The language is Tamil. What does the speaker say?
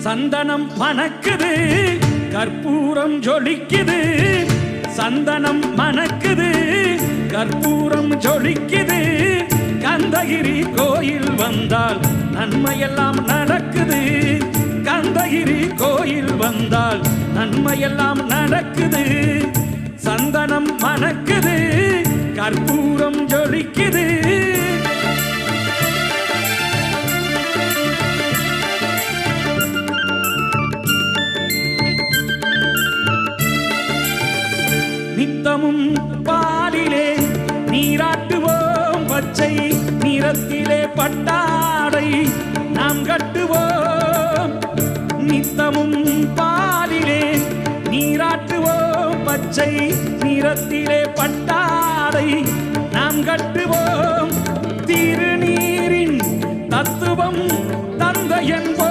சந்தனம் மணக்குது, கற்பூரம் ஜொலிக்குது. சந்தனம் மணக்குது, கற்பூரம் ஜொலிக்குது. கந்தகிரி கோயில் வந்தால் நன்மையெல்லாம் நடக்குது. கந்தகிரி கோயில் வந்தால் நன்மையெல்லாம் நடக்குது. சந்தனம் மணக்குது, கற்பூரம் ஜொலிக்குது. நித்தமும் பாலிலே நீராட்டுவோம், பச்சை நிறத்திலே பட்டாடை நாம் கட்டுவோம். நித்தமும் பாலிலே நீராட்டுவோம், பச்சை நிறத்திலே பட்டாடை நாம் கட்டுவோம். திருநீரின் தத்துவம் தந்தை என்போம்.